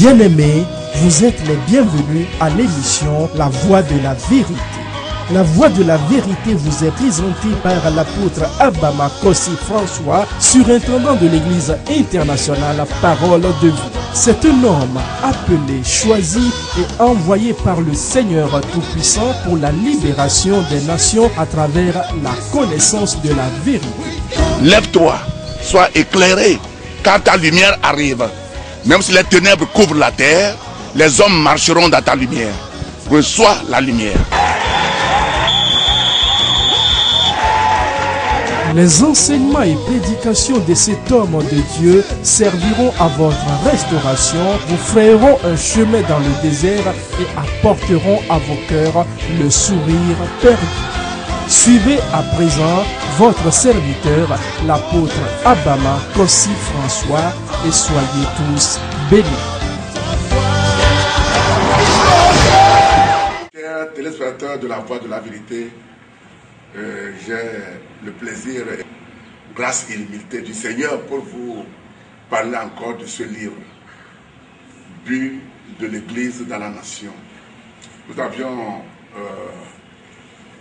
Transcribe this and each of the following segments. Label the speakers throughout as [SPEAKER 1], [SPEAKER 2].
[SPEAKER 1] Bien-aimés, vous êtes les bienvenus à l'émission La Voix de la Vérité. La Voix de la Vérité vous est présentée par l'apôtre Abama Kossi François, surintendant de l'Église internationale Parole de Vie. C'est un homme appelé, choisi et envoyé par le Seigneur Tout-Puissant pour la libération des nations à travers la connaissance de la vérité.
[SPEAKER 2] Lève-toi, sois éclairé, car ta lumière arrive. Même si les ténèbres couvrent la terre, les hommes marcheront dans ta lumière. Reçois la lumière.
[SPEAKER 1] Les enseignements et prédications de cet homme de Dieu serviront à votre restauration, vous frayeront un chemin dans le désert et apporteront à vos cœurs le sourire perdu. Suivez à présent votre serviteur, l'apôtre Abama Kossi François, et soyez tous bénis.
[SPEAKER 2] Chers téléspectateurs de la Voix de la Vérité, j'ai le plaisir et grâce illimitée du Seigneur pour vous parler encore de ce livre, But de l'Église dans la nation. Nous avions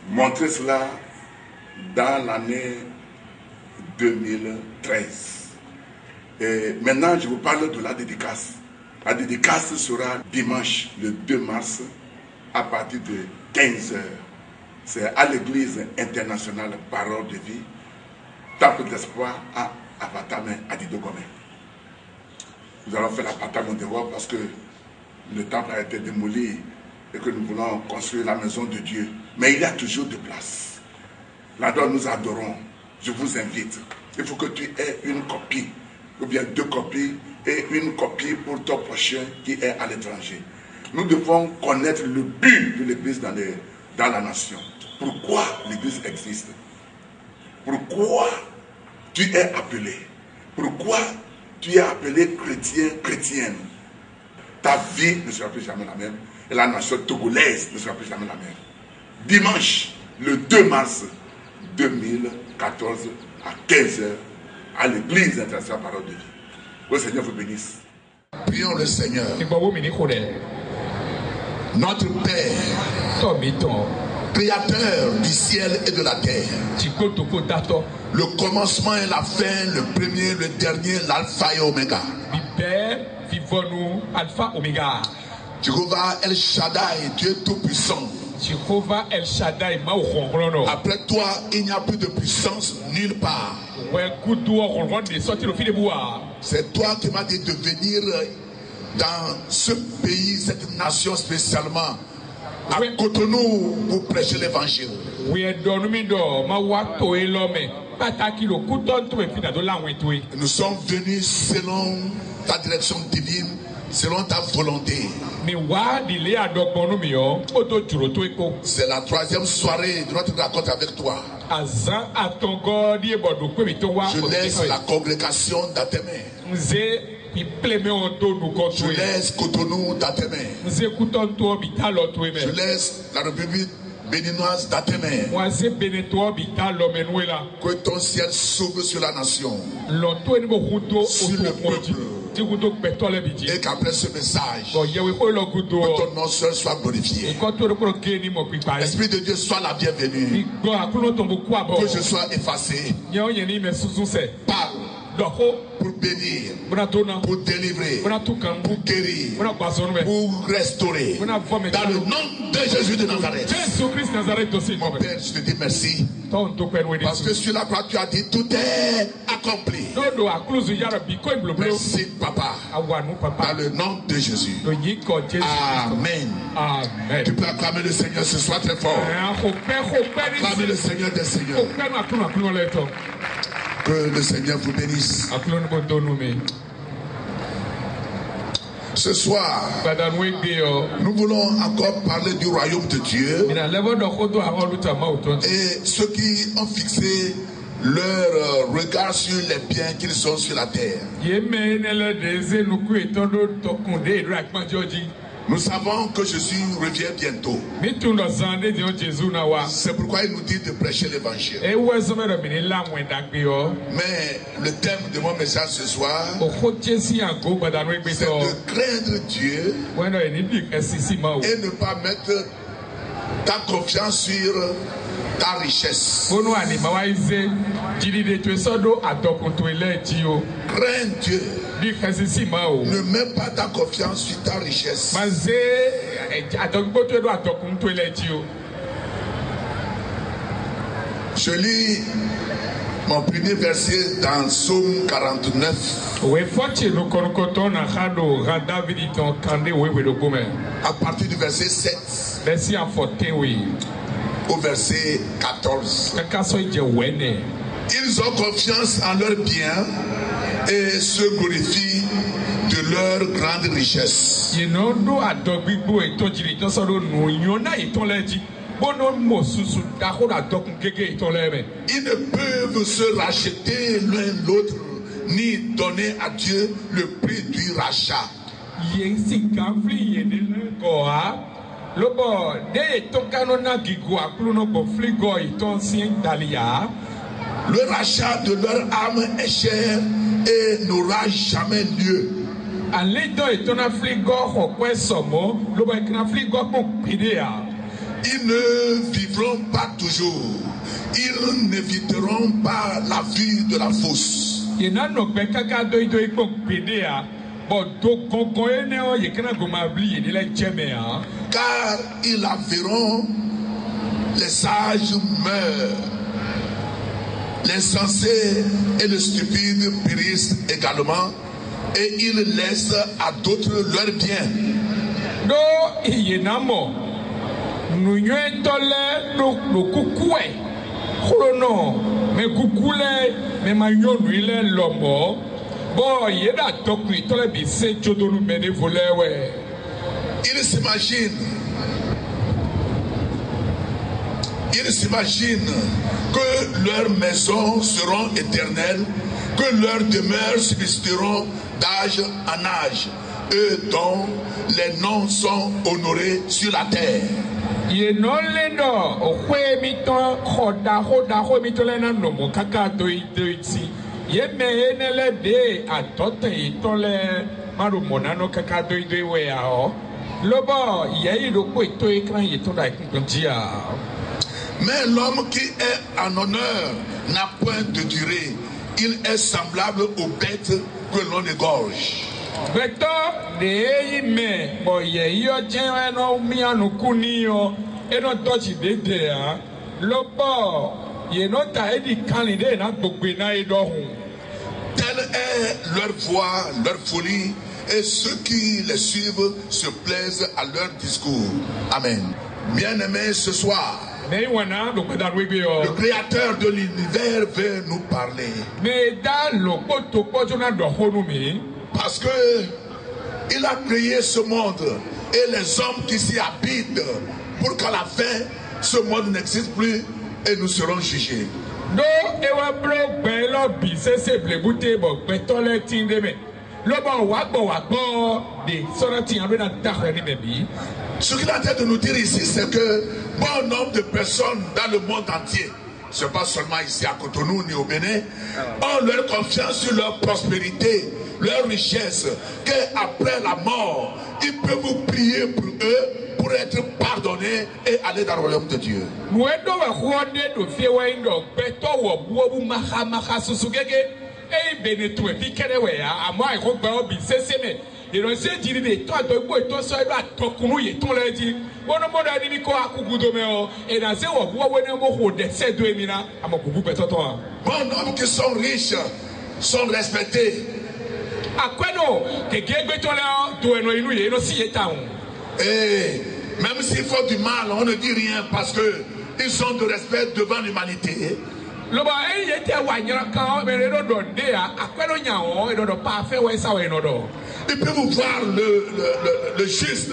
[SPEAKER 2] montré cela dans l'année 2013. Et maintenant, je vous parle de la dédicace. La dédicace sera dimanche, le 2 mars, à partir de 15h. C'est à l'Église internationale Parole de Vie, Temple d'Espoir à Abatame, à Didogome. Nous allons faire l'appartement de roi parce que le temple a été démoli et que nous voulons construire la maison de Dieu. Mais il y a toujours de place. Là-dedans, nous adorons. Je vous invite. Il faut que tu aies une copie, ou bien 2 copies, et une copie pour ton prochain qui est à l'étranger. Nous devons connaître le but de l'Église dans la nation. Pourquoi l'Église existe? Pourquoi tu es appelé? Pourquoi tu es appelé chrétien, chrétienne? Ta vie ne sera plus jamais la même. Et la nation togolaise ne sera plus jamais la même. Dimanche, le 2 mars 2014, à 15h, à l'Église internationale Parole de Vie. Que le Seigneur vous bénisse.
[SPEAKER 3] Prions le Seigneur. Notre Père, Créateur du ciel et de la terre, le commencement et la fin, le premier, le dernier, l'alpha et oméga. Jéhovah El Shaddai, Dieu tout-puissant. Après toi, il n'y a plus de puissance nulle part. C'est toi qui m'as dit de venir dans ce pays, cette nation spécialement, à Cotonou, pour prêcher l'évangile. Nous sommes venus selon ta direction divine, selon ta volonté. C'est la 3e soirée de notre rencontre avec toi. Je laisse la congrégation dans tes mains. Je laisse Cotonou dans tes mains. Je laisse la République béninoise dans tes mains. Que ton ciel s'ouvre sur la nation, sur le peuple. Et qu'après ce message, que ton nom seul soit glorifié. Esprit de Dieu, soit la bienvenue. Que je sois effacé. Parle pour bénir, pour délivrer, pour guérir, pour restaurer. Dans le nom de Jésus de Nazareth. Mon Père, je te dis merci. Parce que sur la croix, tu as dit tout est accompli. Merci, Papa. Dans le nom de Jésus. Amen. Amen. Tu peux acclamer le Seigneur ce soir très fort. Acclamer le Seigneur des Seigneurs. Que le Seigneur vous bénisse. Ce soir, nous voulons encore parler du royaume de Dieu et ceux qui ont fixé leur regard sur les biens qu'ils ont sur la terre. Nous savons que Jésus revient bientôt. C'est pourquoi il nous dit de prêcher l'évangile. Mais le thème de mon message ce soir, c'est de craindre Dieu et ne pas mettre ta confiance sur ta richesse. Crains Dieu. Ne mets pas ta confiance sur ta richesse. Je lis mon premier verset dans Psaume 49. À partir du verset 7 au verset 14. Ils ont confiance en leurs biens et se glorifient de leur grande richesse. Ils ne peuvent se racheter l'un l'autre, ni donner à Dieu le prix du rachat. Le rachat de leur âme est cher et n'aura jamais lieu. Ils ne vivront pas toujours. Ils n'éviteront pas la vue de la fosse. Car ils la verront, les sages meurent. Les sensés et les stupides périssent également, et ils laissent à d'autres leurs biens. Ils s'imaginent que leurs maisons seront éternelles, que leurs demeures subsisteront d'âge en âge, eux dont les noms sont honorés sur la terre. Mais l'homme qui est en honneur n'a point de durée. Il est semblable aux bêtes que l'on égorge. Telle est leur voix, leur folie, et ceux qui les suivent se plaisent à leur discours. Amen. Bien-aimés, ce soir, le créateur de l'univers veut nous parler. Parce que il a créé ce monde et les hommes qui s'y habitent pour qu'à la fin, ce monde n'existe plus et nous serons jugés. Ce qu'il a en train de nous dire ici, c'est que bon nombre de personnes dans le monde entier, ce n'est pas seulement ici à Cotonou ni au Bénin, ont leur confiance sur leur prospérité, leur richesse, qu'après la mort, ils peuvent vous prier pour eux pour être pardonnés et aller dans le royaume de Dieu. Bon nombre qui sont riches sont respectés. Et même s'ils font du mal, on ne dit rien parce que ils ont de respect devant l'humanité. Il peut vous voir le juste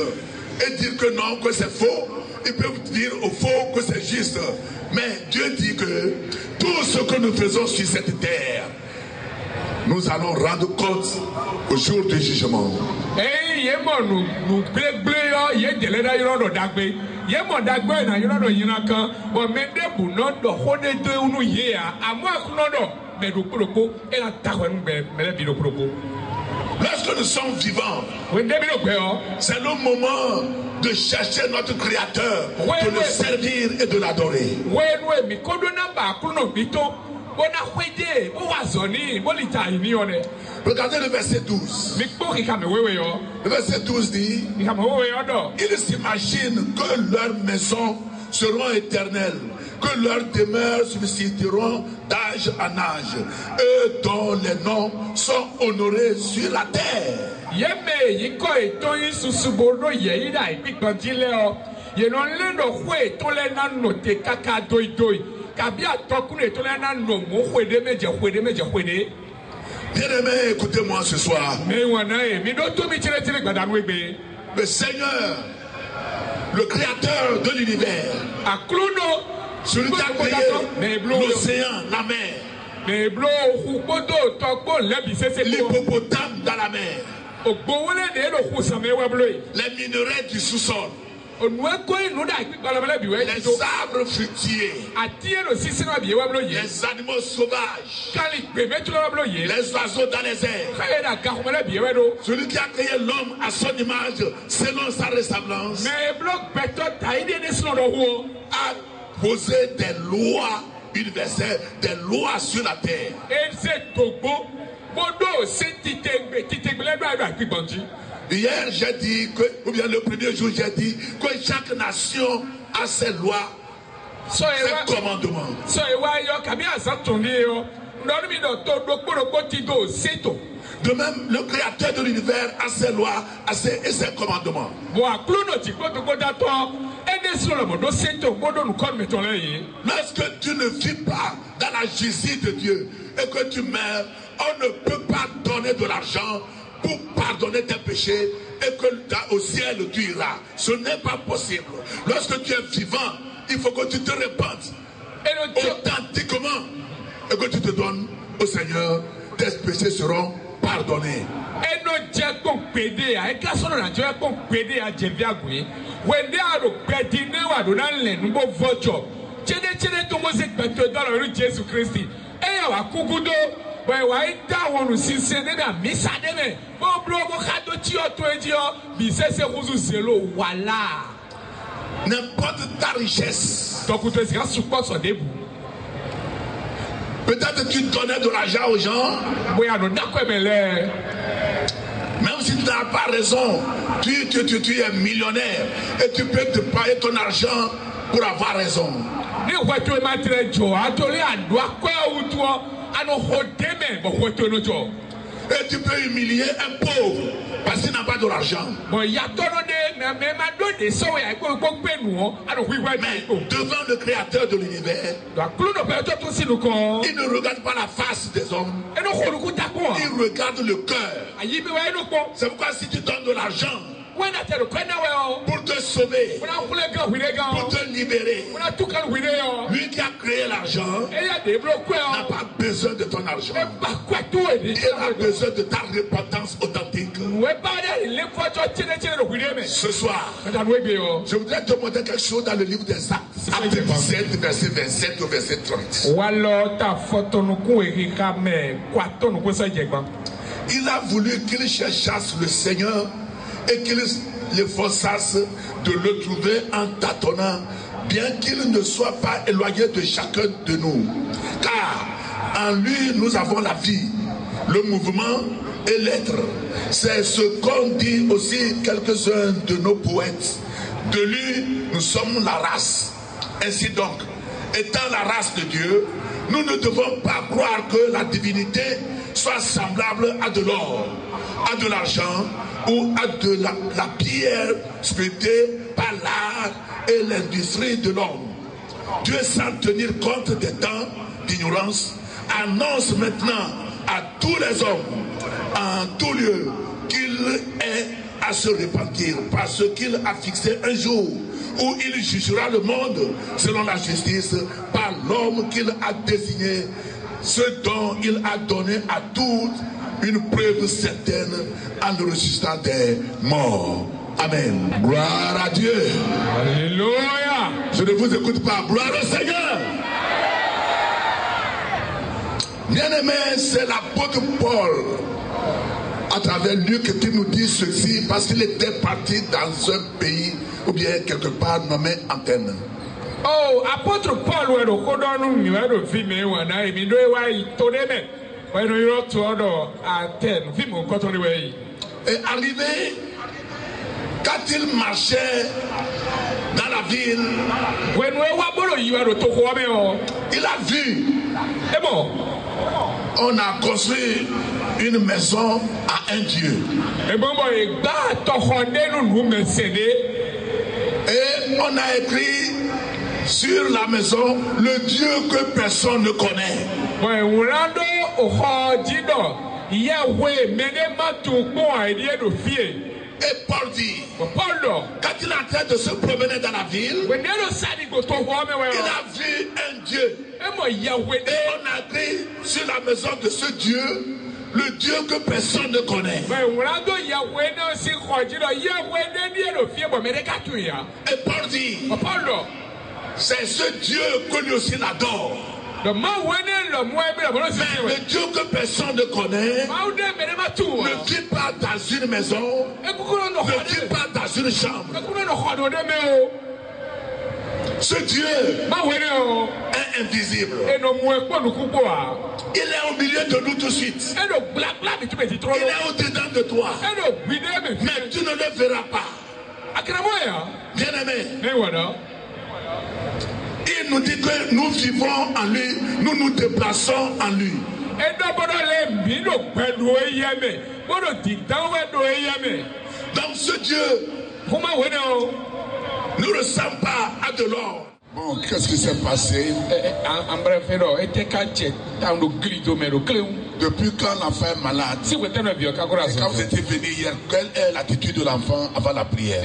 [SPEAKER 3] et dire que non, que c'est faux. Il peut vous dire au faux que c'est juste. Mais Dieu dit que tout ce que nous faisons sur cette terre, Nous allons rendre compte au jour du jugement. Lorsque nous sommes vivants, c'est le moment de chercher notre Créateur, de le servir et de l'adorer. Regardez le verset 12. Le verset 12 dit: ils s'imaginent que leurs maisons seront éternelles, que leurs demeures subsisteront d'âge en âge, eux dont les noms sont honorés sur la terre. Bien-aimés, écoutez-moi ce soir. Le Seigneur, le Créateur de l'univers, celui qui a créé l'océan, la mer, l'hippopotame dans la mer, les minerais du sous-sol, les arbres fruitiers, les animaux sauvages, les oiseaux dans les airs. Celui qui a créé l'homme à son image, selon sa ressemblance, a posé des lois universelles, des lois sur la terre. Hier, j'ai dit que, ou bien le premier jour, j'ai dit que chaque nation a ses lois, ses commandements. De même, le Créateur de l'univers a ses lois et ses commandements. Lorsque tu ne vis pas dans la justice de Dieu et que tu meurs, on ne peut pas donner de l'argent pour pardonner tes péchés et que au ciel tu iras. Ce n'est pas possible. Lorsque tu es vivant, il faut que tu te répandes authentiquement et que tu te donnes au Seigneur. Tes péchés seront pardonnés. N'importe ta richesse. Peut-être tu donnais de l'argent aux gens. Même si tu n'as pas raison, tu es millionnaire et tu peux te payer ton argent pour avoir raison. Et tu peux humilier un pauvre parce qu'il n'a pas de l'argent. Mais devant le Créateur de l'univers, il ne regarde pas la face des hommes, il regarde le cœur. C'est pourquoi si tu donnes de l'argent pour te sauver, pour te libérer, lui qui a créé l'argent n'a pas besoin de ton argent. Il a besoin de ta repentance authentique. Ce soir, je voudrais te montrer quelque chose dans le livre des Actes, Acte 17, verset 27 au verset 30. Il a voulu qu'ils cherchassent le Seigneur et qu'ils les forçassent de le trouver en tâtonnant, bien qu'il ne soit pas éloigné de chacun de nous. Car en lui nous avons la vie, le mouvement et l'être. C'est ce qu'ont dit aussi quelques-uns de nos poètes. De lui nous sommes la race. Ainsi donc, étant la race de Dieu, nous ne devons pas croire que la divinité soit semblable à de l'or, à de l'argent ou à de la pierre sculptée par l'art et l'industrie de l'homme. Dieu, sans tenir compte des temps d'ignorance, annonce maintenant à tous les hommes, en tout lieu, qu'il est à se repentir, parce qu'il a fixé un jour où il jugera le monde selon la justice par l'homme qu'il a désigné, ce dont il a donné à toutes une preuve certaine en le ressuscitant des morts. Amen. Gloire à Dieu.
[SPEAKER 4] Alléluia.
[SPEAKER 3] Je ne vous écoute pas. Gloire au Seigneur. Bien-aimé, c'est l'apôtre Paul, à travers Luc, qui nous dit ceci, parce qu'il était parti dans un pays, ou bien quelque part nommé Athènes.
[SPEAKER 4] Oh, apôtre Paul, ouais, le codon, nous avons vu, mais on a émis deux waïs, tout de même. Ouais, nous avons tout à Athènes, vu mon coton de waïs.
[SPEAKER 3] Et arrivé, quand il marchait dans la ville, il a vu.
[SPEAKER 4] Et bon,
[SPEAKER 3] on a construit une maison à un Dieu.
[SPEAKER 4] Et
[SPEAKER 3] on a écrit sur la maison le Dieu que personne ne connaît. Et Paul dit, quand il est en train de se promener dans la ville, il a vu un Dieu. Et on a écrit sur la maison de ce Dieu, le Dieu que personne ne connaît. Et Paul dit, c'est ce Dieu que lui aussi l'adore. Mais le Dieu que personne ne connaît ne vit pas dans une maison, ne vit pas dans une chambre. Ce Dieu est invisible. Il est au milieu de nous tout de suite. Il est au-dedans de toi. Mais tu ne le verras pas. Bien-aimé, il nous dit que nous vivons en lui, nous nous déplaçons en lui. Donc ce Dieu ne ressemble pas à de l'or. Bon, qu'est-ce qui s'est passé? Depuis quand l'enfant est malade? Et quand vous étiez venu hier, quelle est l'attitude de l'enfant avant la prière?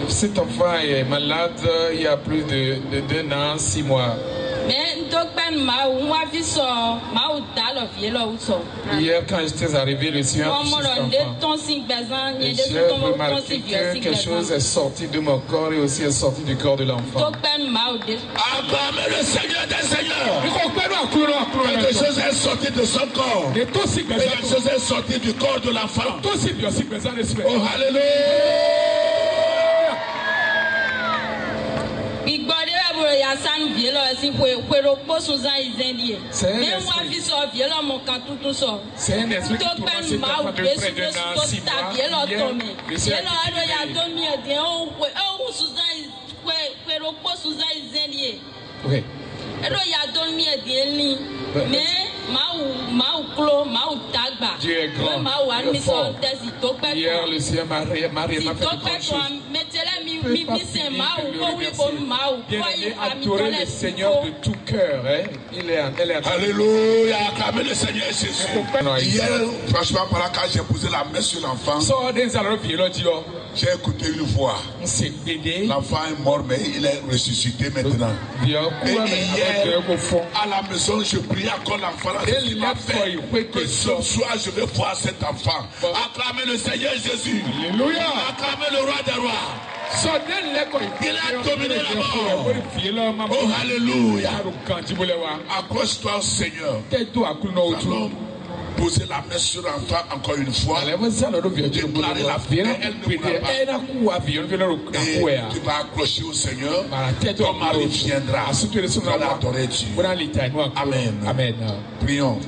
[SPEAKER 4] Cet enfant est malade il y a plus de 2 ans, 6 mois. Hier, quand j'étais arrivé, le Seigneur a touché cet enfant. Et j'ai remarqué que quelque chose est sorti de mon corps et aussi est sorti du corps de l'enfant.
[SPEAKER 3] Acclamez le Seigneur des Seigneurs. Quelque chose est sorti de son corps. Et quelque chose est sorti du corps de l'enfant. Oh, alléluia.
[SPEAKER 4] C'est un esprit qui tourne cet enfant de près d'un an, 6 mois. Okay. Dieu est grand, Dieu est fort. Hier, le Seigneur m'a fait de grandes choses. Bien-aimé, adorer le Seigneur de tout cœur. Hein?
[SPEAKER 3] Alléluia, acclamez le Seigneur Jésus. Hier, franchement, quand j'ai posé la main sur l'enfant, j'ai écouté une voix. L'enfant est mort, mais il est ressuscité maintenant. Et hier, à la maison, je priais encore l'enfant. Il m'a fait que ce soir, je vais voir cet enfant. Acclamez le Seigneur Jésus.
[SPEAKER 4] Alléluia.
[SPEAKER 3] Acclamez le roi des rois. Il a dominé la mort. Oh, alléluia. Accroche-toi au Seigneur. Nous allons poser la main sur l'enfant encore une fois. Déclarer la prière. Elle ne pourra pas. Et tu vas accrocher au Seigneur. Ton mari viendra. Tu vas l'adorer Dieu. Amen.
[SPEAKER 4] Amen.
[SPEAKER 3] Prions.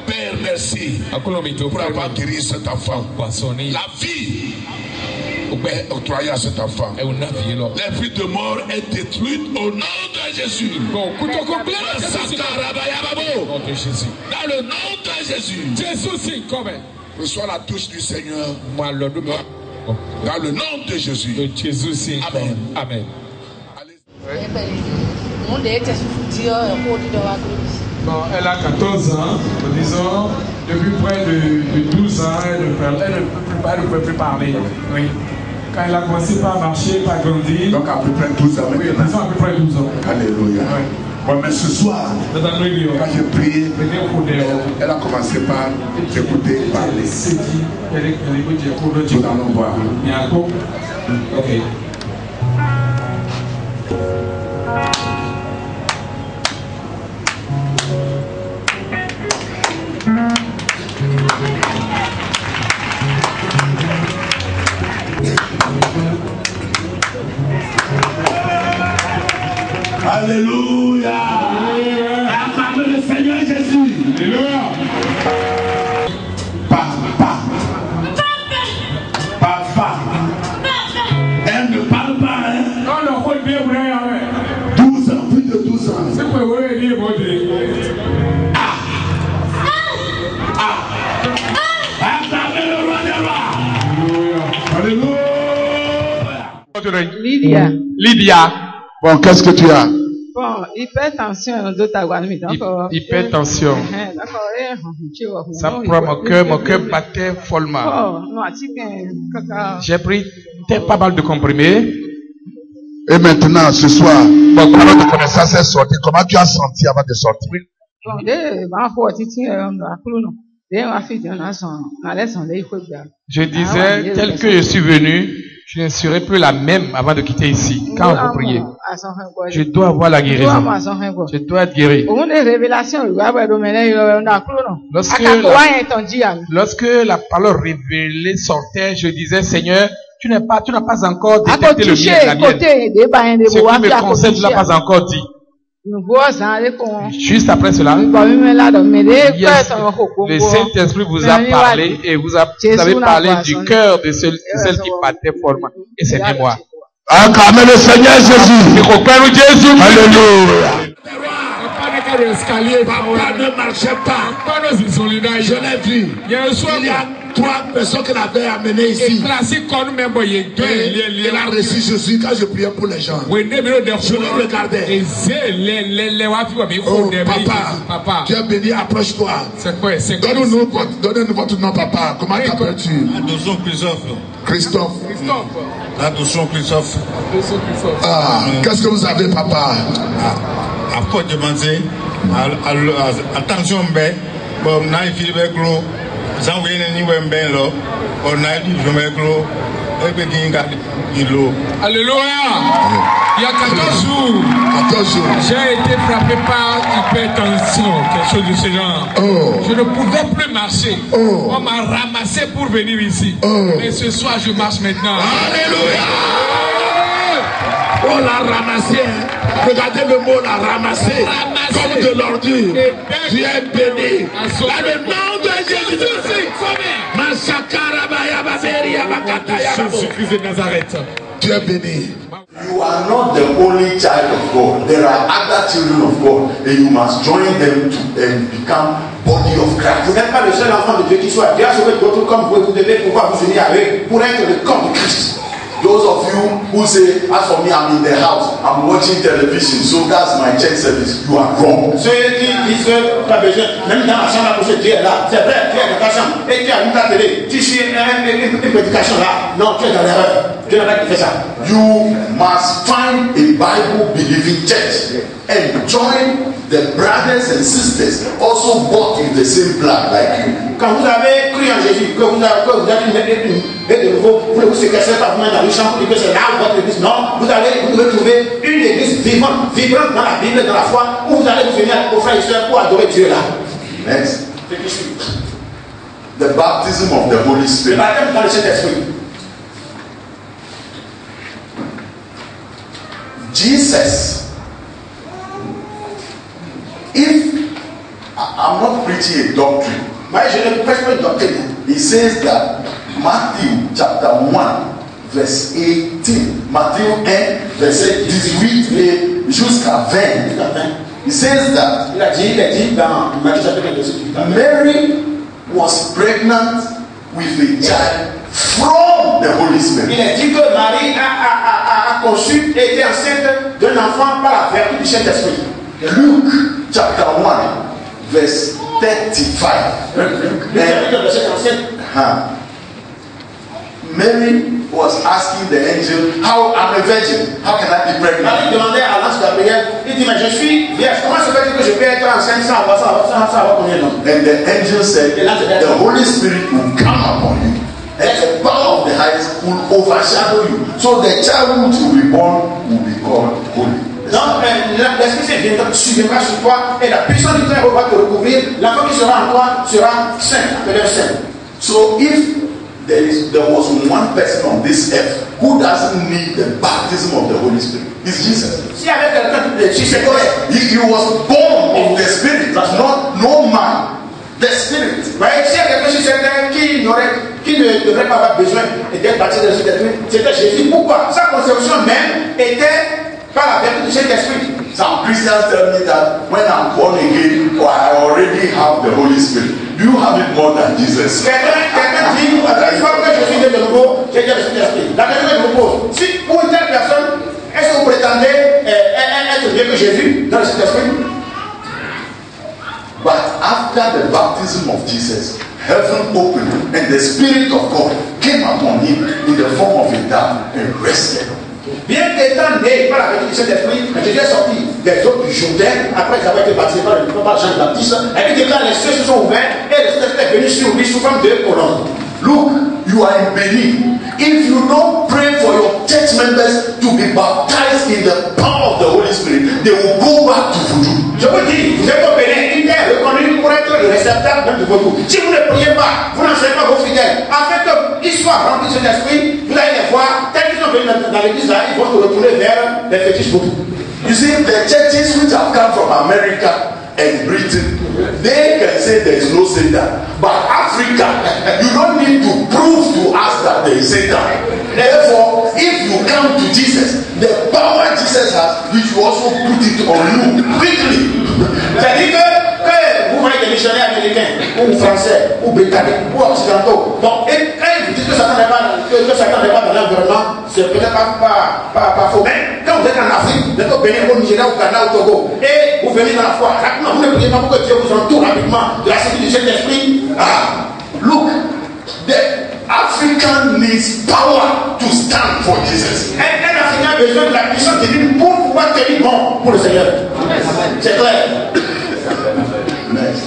[SPEAKER 3] Père, merci pour avoir guéri cet enfant. La vie est octroyée à cet enfant. L'esprit de mort est détruite au nom de Jésus. Dans le nom de Jésus. Reçois la touche du Seigneur. Dans le nom de Jésus. Amen.
[SPEAKER 4] Amen.
[SPEAKER 3] Allez.
[SPEAKER 4] Bon, elle a 14 ans, disons, depuis près de 12 ans, elle ne peut plus parler. Oui. Quand elle a commencé par marcher, par grandir.
[SPEAKER 2] Donc à peu près 12 ans maintenant.
[SPEAKER 4] Oui, disons à peu près 12 ans.
[SPEAKER 2] Alléluia.
[SPEAKER 4] Oui.
[SPEAKER 2] Bon, mais ce soir, quand j'ai prié, elle a commencé par écouter parler. Nous allons voir.
[SPEAKER 4] Ok.
[SPEAKER 2] Alléluia. Acclamez le Seigneur Jésus.
[SPEAKER 4] Alléluia.
[SPEAKER 2] Papa. Elle ne parle pas, hein? 12 ans, plus de 12 ans. Acclamez le roi des rois. Alléluia.
[SPEAKER 5] Lydia.
[SPEAKER 2] Bon, qu'est-ce que tu as?
[SPEAKER 5] Bon, hypertension, hypertension.
[SPEAKER 4] Ça prend mon cœur battait follement. J'ai pris pas mal de comprimés.
[SPEAKER 2] Et maintenant, ce soir, bon, quand notre connaissance est sortie, comment tu as senti avant de sortir?
[SPEAKER 4] Je disais, tel que je suis venu, je ne serai plus la même avant de quitter ici. Quand vous priez, je dois avoir la guérison. Je dois être guéri. Lorsque la parole révélée sortait, je disais, Seigneur, tu n'as pas encore détecté le mien, la mienne. Ce qui me concerne, tu ne l'as pas encore dit. Juste après cela, le Saint-Esprit vous a parlé et vous avez parlé du cœur de celle qui battait follement. Et c'est bien moi.
[SPEAKER 2] Acclamez le Seigneur Jésus. Alléluia. Papa ne marchait pas. Je l'ai vu. Il y a 3 personnes qu'il avait amenées ici. Il a reçu Jésus quand je priais pour les gens. Je le regardais. Oh, papa, tu es béni, approche-toi. Donne-nous votre nom, papa. Comment t'appelles-tu?
[SPEAKER 6] Adosson Christophe.
[SPEAKER 2] Christophe.
[SPEAKER 6] Adosson Christophe.
[SPEAKER 2] Ah, qu'est-ce que vous avez, papa?
[SPEAKER 6] À quoi demander? Attention, ben, bon, n'a il fait le gros. Sans vous ni ben là, on a dit je me gros.
[SPEAKER 4] Alléluia. Il y a 14 jours, j'ai été frappé par hypertension, quelque chose de ce genre. Je ne pouvais plus marcher. On m'a ramassé pour venir ici. Mais ce soir, je marche maintenant.
[SPEAKER 2] Alléluia. On l'a ramassé. Regardez le mot, l'a ramassé. Comme de l'ordure. Tu es béni. Dans le nom de Jésus.
[SPEAKER 4] Jésus-Christ de Nazareth.
[SPEAKER 2] Tu es béni.
[SPEAKER 7] You are not the only child of God. There are other children of God, and you must join them to and become body of Christ. Vous n'êtes pas le seul enfant de Dieu qui soit. Dieu a sauvé d'autres comme vous devez pouvoir vous unir avec pour être le corps de Christ. Those of you who say, as for me, I'm in the house, I'm watching television, so that's my church service. You are wrong. Ceux qui disent que tu as besoin, même dans la chambre à coucher, Dieu est là. C'est vrai, tu es dans ta chambre et tu allumes ta télé. Tu suis une prédication là. Non, tu es dans l'erreur. Dieu n'a pas fait ça. You must find a Bible-believing church and join the brothers and sisters also bought with the same blood like you. Quand vous avez cru en Jésus, que vous avez de nouveau, vous ne vous séquestrez pas vous-même dans les champs pour dire que c'est là votre église. Non, vous devez trouver une église vivante dans la Bible, dans la foi, où vous allez vous venir aux frères et sœurs pour adorer Dieu là. Next. The baptism of the Holy Spirit. Le baptême dans le Saint-Esprit. Jesus, if I'm not preaching a doctrine, he says that Matthew chapter 1 verse 18, Matthew 1 verset 18 jusqu'à 20, he says that Mary was pregnant with a child from the Holy Spirit. Il est dit que Marie a conçu et été enceinte d'un enfant par la vertu du Saint-Esprit. Luke chapter 1 verse 35. Mary was asking the angel, how I'm a virgin, how can I be pregnant?
[SPEAKER 8] Il demandait à l'ange Gabriel, il dit, mais je suis vierge, comment se fait-il que je peux être enceinte sans avoir combien d'hommes?
[SPEAKER 7] And the angel said, the Holy Spirit will come upon you, and the power of the highest will overshadow you. So the child which will be born will be called holy.
[SPEAKER 8] Donc, l'Esprit Saint suivra sur toi, et la puissance du Très-Haut va te recouvrir. L'enfant qui sera en toi sera saint, appelé saint.
[SPEAKER 7] So if there was one person on this earth who doesn't need the baptism of the Holy Spirit, it's Jesus.
[SPEAKER 8] Si avec quelqu'un de Jesus,
[SPEAKER 7] he was born of the Spirit, not no man, the Spirit.
[SPEAKER 8] Si il y a quelqu'un sur cette terre qui ne devrait pas avoir besoin d'être baptisé de cet esprit, c'était Jésus. Pourquoi? Sa conception même était par la vertu de cet esprit.
[SPEAKER 7] Some Christians tell me that when I'm born again, or I already have the Holy Spirit. Do you have it more than Jesus?
[SPEAKER 8] Quelqu'un dit, une fois que je suis né de nouveau, j'ai déjà le Saint-Esprit. La question que je vous pose, si pour une telle personne, est-ce que vous prétendez être mieux que Jésus dans le Saint-Esprit?
[SPEAKER 7] But after the baptism of Jesus, heaven opened and the Spirit of God came upon him in the form of a dove and rested.
[SPEAKER 8] Bien qu'étant né par la vertu du Saint-Esprit, Jésus est sorti des eaux du Jourdain après avoir été baptisé par Jean le Baptiste. Et puis, quand les cieux se sont ouverts, et le Saint-Esprit est venu sur lui sous forme de colombe.
[SPEAKER 7] Look, you are in Benin. If you don't pray for your church members to be baptized in the power of the Holy Spirit, they will go back to voodoo.
[SPEAKER 8] Je vous dis, vous êtes au Bénin, il est reconnu pour être le réceptacle de voodoo. Si vous ne priez pas, vous n'enseignez pas vos fidèles, afin qu'ils soient remplis de cet esprit, vous allez les voir, tels qu'ils sont venus dans l'église là, ils vont se retourner vers les fétiches voodoo.
[SPEAKER 7] You see, the churches which have come from America and Britain, they can say there is no Satan. But Africa, you don't need to prove to us that there is Satan. Therefore, if you come to Jesus, the power Jesus has, we should also put it on you quickly.
[SPEAKER 8] C'est-à-dire que vous voyez des missionnaires américains, ou français, ou britanniques, ou occidentaux. Bon, et quand ils vous disent que Satan n'est pas dans l'environnement, c'est peut-être pas faux. Mais quand vous êtes en Afrique, vous êtes au Bénin, au Nigeria, au Ghana, au Togo, et vous venez dans la foi, rapidement, vous ne priez pas pour que Dieu vous entoure rapidement de la sécurité de cet esprit.
[SPEAKER 7] Look, the African needs power to stand for Jesus.
[SPEAKER 8] Un Africain a besoin de la puissance divine pour pouvoir tenir bon pour le Seigneur. C'est clair.
[SPEAKER 7] Next.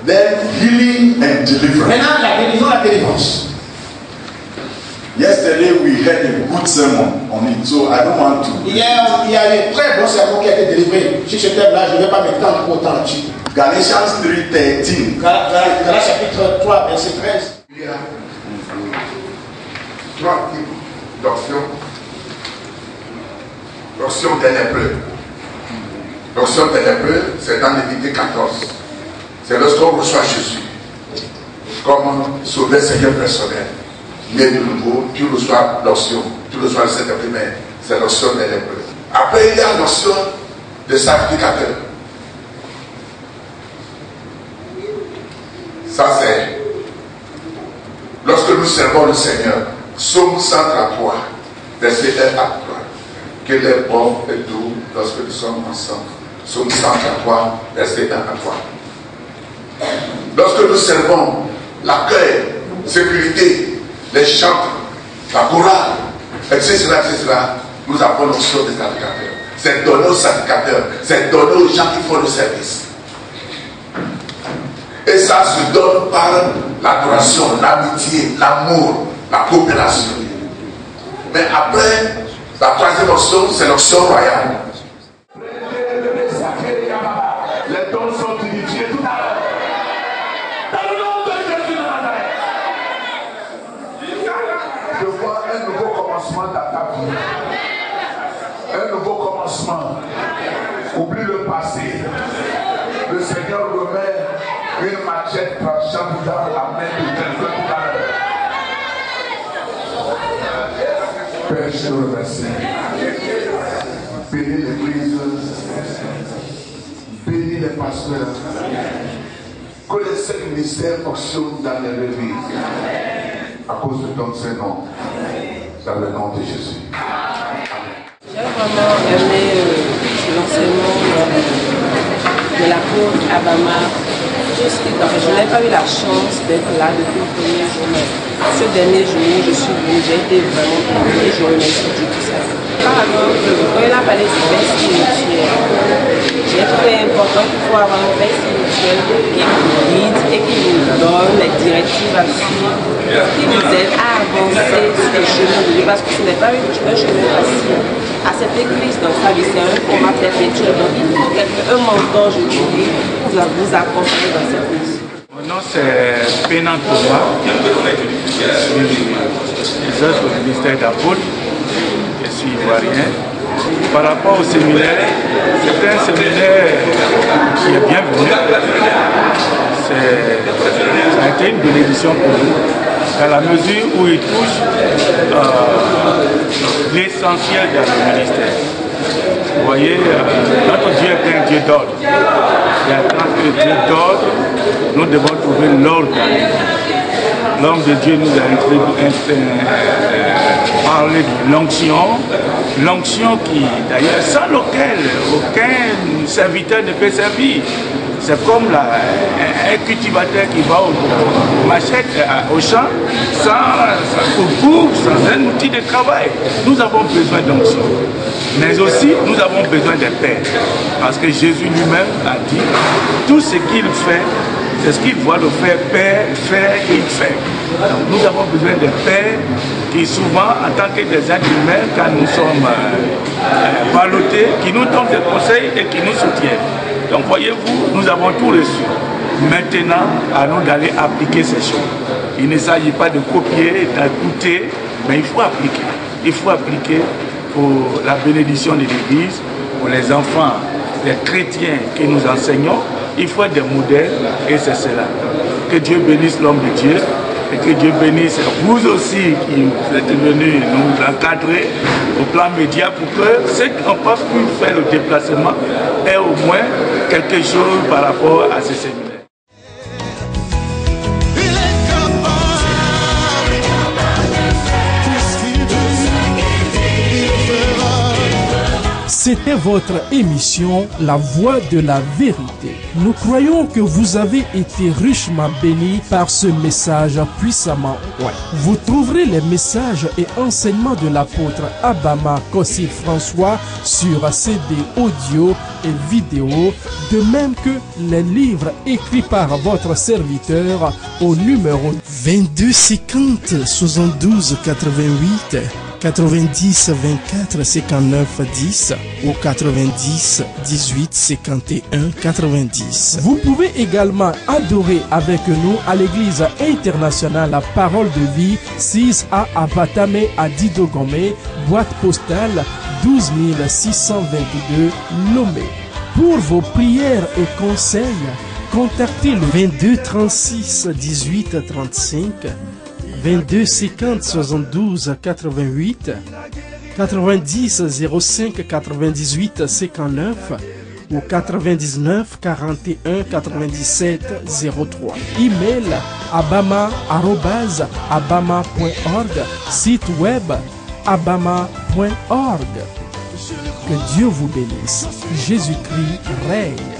[SPEAKER 7] Then healing and deliverance.
[SPEAKER 8] Maintenant, la guérison, la délivrance.
[SPEAKER 7] Yesterday we had a good sermon on it, so I don't want to.
[SPEAKER 8] Hier, il y a un très bon sermon qui a été délivré. Si je t'aime là, je ne vais pas m'étendre pour autant dessus.
[SPEAKER 7] Galatians 3:13.
[SPEAKER 8] Galates chapitre 3, verset 13.
[SPEAKER 2] Il y a trois types d'options. L'option des lépreux. L'option des lépreux, c'est dans Lévitique 14. C'est lorsqu'on reçoit Jésus comme sauveur Seigneur personnel. Né de nouveau, tu reçois l'option, tu reçois le Saint-Esprit, mais c'est l'option des lépreux. Après, il y a l'option de sacrificateur. Ça, c'est lorsque nous servons le Seigneur, Psaume 133, verset 1 à 3. Qu'il est bon et doux lorsque nous sommes ensemble. Psaume 133, verset 1 à 3. Lorsque nous servons l'accueil, sécurité, les chants, la chorale, etc., nous avons l'option des sacrificateurs. C'est donné aux sacrificateurs, c'est donné aux gens qui font le service. Et ça se donne par l'adoration, l'amitié, l'amour, la coopération. Mais après, la troisième option, c'est l'option royale. Les dons sont unifiés tout à l'heure. Dans le nom de Jésus de Nazareth. Je vois un nouveau commencement dans ta vie. Un nouveau commencement. Oublie le passé. Le Seigneur remet une machette tranchante dans la main de quelqu'un tout à l'heure. Père, je te remercie. Bénis l'église. Bénis les pasteurs. Que les cinq ministères fonctionnent dans les revues. À cause de ton Saint-Nom. Dans le nom de Jésus. Amen.
[SPEAKER 5] J'ai vraiment aimé l'enseignement. de l'apôtre Abama. Je n'ai pas eu la chance d'être là depuis le premier jour, mais ce dernier jour, je suis venue, j'ai été vraiment bénie et je remercie Dieu pour ça. Par exemple, quand il a parlé du père spirituel, j'ai trouvé important qu'il faut avoir un père spirituel qui vous guide et qui vous donne les directives à suivre, qui vous aide à avancer sur les chemins de Dieu, parce que ce n'est pas un chemin facile. À cette église, dans sa vie, c'est un combat perpétuel. Donc il faut un mentor, je dirais, pour vous accompagner dans cette mission.
[SPEAKER 9] Mon nom c'est Pénan Thomas, je suis œuvres du ministère d'Apôtre, je suis ivoirien. Par rapport au séminaire, c'est un séminaire qui est bienvenu. Ça a été une bénédiction pour nous, dans la mesure où il touche l'essentiel de notre ministère. Vous voyez, notre Dieu est un Dieu d'ordre. Et en tant que Dieu d'ordre, nous devons trouver l'ordre. L'homme de Dieu nous a parlé de l'onction qui, d'ailleurs, sans laquelle aucun serviteur ne peut servir. C'est comme un cultivateur qui va au machette, au champ, sans un outil de travail. Nous avons besoin d'onction. Mais aussi, nous avons besoin de paix. Parce que Jésus lui-même a dit, tout ce qu'il fait, c'est ce qu'il voit le faire qu'il fait. Donc nous avons besoin de paix qui souvent, en tant que des êtres humains, quand nous sommes ballottés, qui nous donnent des conseils et qui nous soutiennent. Donc voyez-vous, nous avons tout reçu. Maintenant, à nous d'aller appliquer ces choses. Il ne s'agit pas de copier, d'écouter, mais il faut appliquer. Il faut appliquer pour la bénédiction de l'Église, pour les enfants, les chrétiens que nous enseignons. Il faut être des modèles et c'est cela. Que Dieu bénisse l'homme de Dieu et que Dieu bénisse vous aussi qui êtes venus nous encadrer au plan média pour que ceux qui n'ont pas pu faire le déplacement aient au moins quelque chose par rapport à ce séminaire.
[SPEAKER 1] C'était votre émission La Voix de la Vérité. Nous croyons que vous avez été richement bénis par ce message puissamment oint. Vous trouverez les messages et enseignements de l'apôtre Abama Kossi François sur CD audio et vidéo, de même que les livres écrits par votre serviteur au numéro 22 50 72 88 90 24 59 10 ou 90 18 51 90. Vous pouvez également adorer avec nous à l'église internationale La Parole de Vie, 6A à Batame à Didogomé, boîte postale 12 622 Lomé. Pour vos prières et conseils, contactez le 22 36 18 35 22 50 72 88 90 05 98 59 ou 99 41 97 03. Email abama@abama.org, site web abama.org. Que Dieu vous bénisse. Jésus-Christ règne.